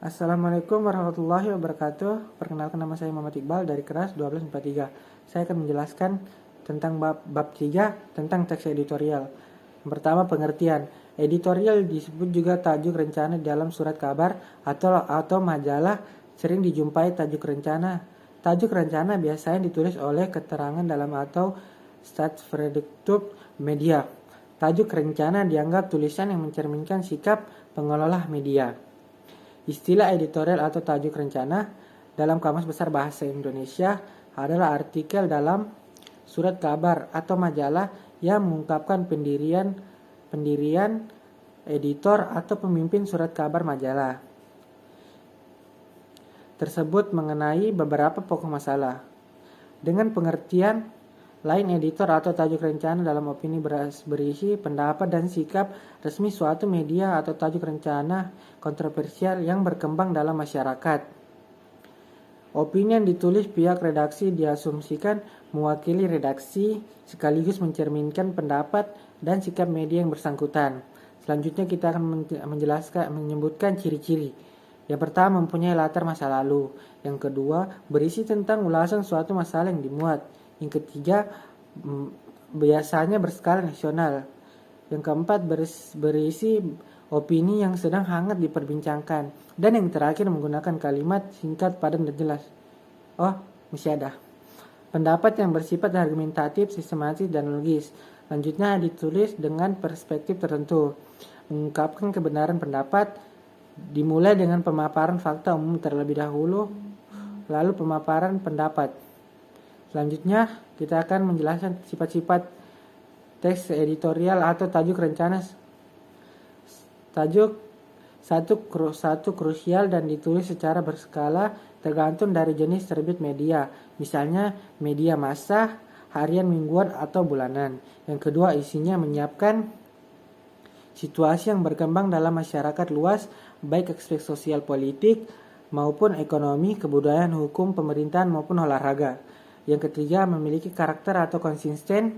Assalamualaikum warahmatullahi wabarakatuh. Perkenalkan, nama saya Muhammad Iqbal dari kelas 1243. Saya akan menjelaskan tentang bab 3 tentang teks editorial. Yang pertama, pengertian. Editorial disebut juga tajuk rencana dalam surat kabar atau majalah. Sering dijumpai tajuk rencana. Tajuk rencana biasanya ditulis oleh keterangan dalam atau stadsverdetuk media. Tajuk rencana dianggap tulisan yang mencerminkan sikap pengelola media. Istilah editorial atau tajuk rencana dalam Kamus Besar Bahasa Indonesia adalah artikel dalam surat kabar atau majalah yang mengungkapkan pendirian editor atau pemimpin surat kabar majalah tersebut mengenai beberapa pokok masalah. Dengan pengertian lain, editor atau tajuk rencana dalam opini berisi pendapat dan sikap resmi suatu media atau tajuk rencana kontroversial yang berkembang dalam masyarakat. Opini yang ditulis pihak redaksi diasumsikan mewakili redaksi sekaligus mencerminkan pendapat dan sikap media yang bersangkutan. Selanjutnya kita akan menyebutkan ciri-ciri. Yang pertama, mempunyai latar masa lalu. Yang kedua, berisi tentang ulasan suatu masalah yang dimuat. Yang ketiga, biasanya berskala nasional. Yang keempat, berisi opini yang sedang hangat diperbincangkan. Dan yang terakhir, menggunakan kalimat singkat, padat, dan jelas. Masih ada. Pendapat yang bersifat argumentatif, sistematis, dan logis. Selanjutnya ditulis dengan perspektif tertentu. Mengungkapkan kebenaran pendapat, dimulai dengan pemaparan fakta umum terlebih dahulu, lalu pemaparan pendapat. Selanjutnya, kita akan menjelaskan sifat-sifat teks editorial atau tajuk rencana. Tajuk satu krusial dan ditulis secara berskala tergantung dari jenis terbit media. Misalnya, media massa, harian, mingguan, atau bulanan. Yang kedua, isinya menyiapkan situasi yang berkembang dalam masyarakat luas, baik aspek sosial politik maupun ekonomi, kebudayaan, hukum, pemerintahan, maupun olahraga. Yang ketiga, memiliki karakter atau konsisten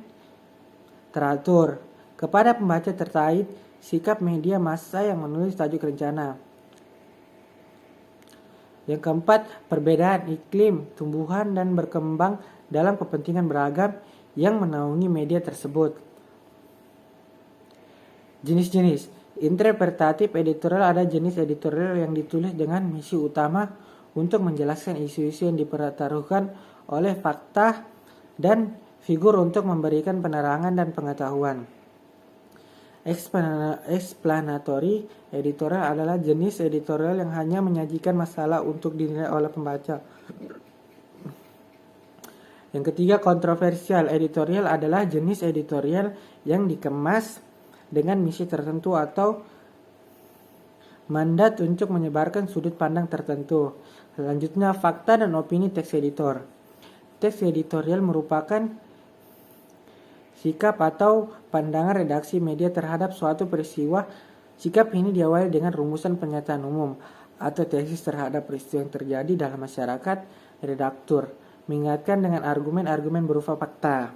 teratur. Kepada pembaca terkait sikap media massa yang menulis tajuk rencana. Yang keempat, perbedaan iklim, tumbuhan, dan berkembang dalam kepentingan beragam yang menaungi media tersebut. Jenis-jenis interpretatif editorial. Ada jenis editorial yang ditulis dengan misi utama untuk menjelaskan isu-isu yang dipertaruhkan oleh fakta dan figur untuk memberikan penerangan dan pengetahuan. Explanatory editorial adalah jenis editorial yang hanya menyajikan masalah untuk dinilai oleh pembaca. Yang ketiga, kontroversial editorial adalah jenis editorial yang dikemas dengan misi tertentu atau mandat untuk menyebarkan sudut pandang tertentu. Selanjutnya, fakta dan opini teks editor. Teks editorial merupakan sikap atau pandangan redaksi media terhadap suatu peristiwa. Sikap ini diawali dengan rumusan pernyataan umum atau tesis terhadap peristiwa yang terjadi dalam masyarakat. Redaktur mengingatkan dengan argumen-argumen berupa fakta.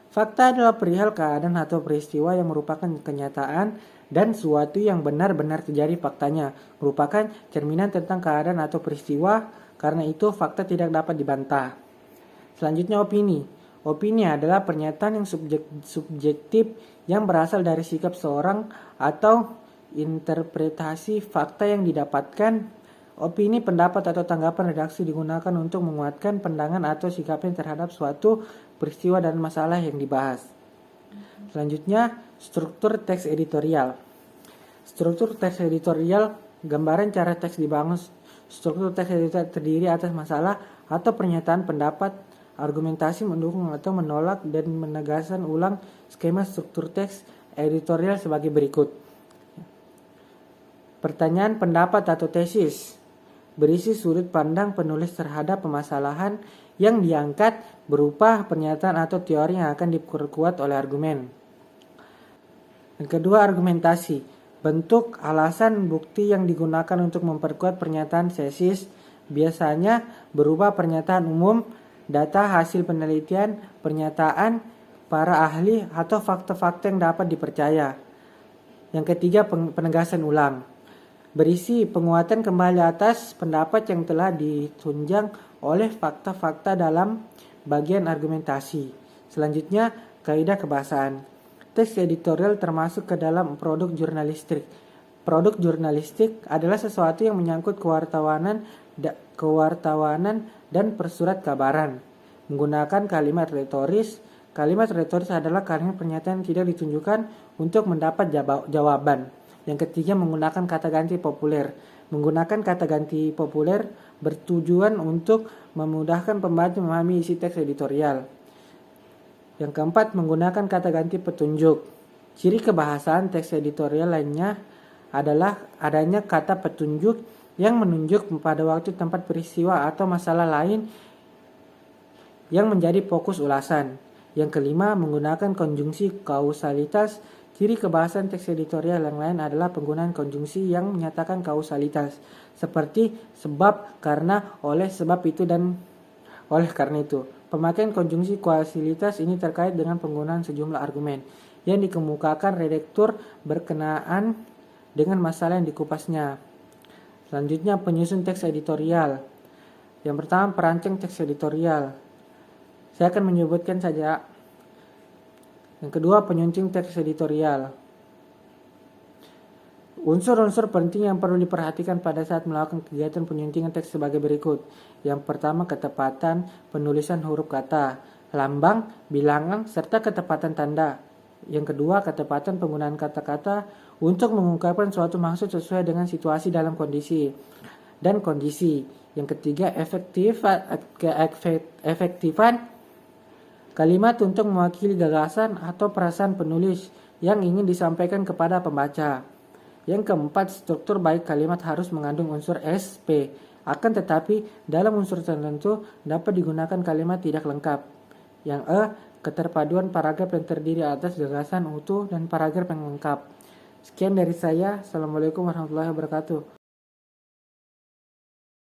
Fakta adalah perihal keadaan atau peristiwa yang merupakan kenyataan dan suatu yang benar-benar terjadi. Faktanya merupakan cerminan tentang keadaan atau peristiwa. Karena itu, fakta tidak dapat dibantah. Selanjutnya, opini. Opini adalah pernyataan yang subjektif yang berasal dari sikap seorang atau interpretasi fakta yang didapatkan. Opini, pendapat, atau tanggapan redaksi digunakan untuk menguatkan pandangan atau sikapnya terhadap suatu peristiwa dan masalah yang dibahas. Selanjutnya, struktur teks editorial. Struktur teks editorial, gambaran cara teks dibangun. Struktur teks editorial terdiri atas masalah atau pernyataan pendapat, argumentasi mendukung atau menolak, dan menegaskan ulang. Skema struktur teks editorial sebagai berikut. Pertanyaan, pendapat, atau tesis berisi sudut pandang penulis terhadap permasalahan yang diangkat berupa pernyataan atau teori yang akan diperkuat oleh argumen. Yang kedua, argumentasi. Bentuk, alasan, bukti yang digunakan untuk memperkuat pernyataan tesis biasanya berupa pernyataan umum, data hasil penelitian, pernyataan para ahli, atau fakta-fakta yang dapat dipercaya. Yang ketiga, penegasan ulang. berisi penguatan kembali atas pendapat yang telah ditunjang oleh fakta-fakta dalam bagian argumentasi. Selanjutnya, kaidah kebahasaan. Teks editorial termasuk ke dalam produk jurnalistik. Produk jurnalistik adalah sesuatu yang menyangkut kewartawanan dan persurat kabaran. Menggunakan kalimat retoris. Kalimat retoris adalah kalimat pernyataan yang tidak ditunjukkan untuk mendapat jawaban. Yang ketiga, menggunakan kata ganti populer. Menggunakan kata ganti populer bertujuan untuk memudahkan pembaca memahami isi teks editorial. Yang keempat, menggunakan kata ganti petunjuk. Ciri kebahasaan teks editorial lainnya adalah adanya kata petunjuk yang menunjuk pada waktu, tempat, peristiwa, atau masalah lain yang menjadi fokus ulasan. Yang kelima, menggunakan konjungsi kausalitas. Ciri kebahasaan teks editorial yang lain adalah penggunaan konjungsi yang menyatakan kausalitas, seperti sebab, karena, oleh sebab itu, dan oleh karena itu. Pemakaian konjungsi kausalitas ini terkait dengan penggunaan sejumlah argumen yang dikemukakan redaktur berkenaan dengan masalah yang dikupasnya. Selanjutnya, penyusun teks editorial. Yang pertama, perancang teks editorial. Saya akan menyebutkan saja. Yang kedua, penyusun teks editorial. Unsur-unsur penting yang perlu diperhatikan pada saat melakukan kegiatan penyuntingan teks sebagai berikut. Yang pertama, ketepatan penulisan huruf kata, lambang, bilangan, serta ketepatan tanda. Yang kedua, ketepatan penggunaan kata-kata untuk mengungkapkan suatu maksud sesuai dengan situasi dalam kondisi dan kondisi. Yang ketiga, efektifan kalimat untuk mewakili gagasan atau perasaan penulis yang ingin disampaikan kepada pembaca. Yang keempat, struktur baik kalimat harus mengandung unsur SP. Akan tetapi, dalam unsur tertentu dapat digunakan kalimat tidak lengkap. Yang keterpaduan paragraf yang terdiri atas gagasan utuh dan paragraf yang lengkap. Sekian dari saya. Assalamualaikum warahmatullahi wabarakatuh.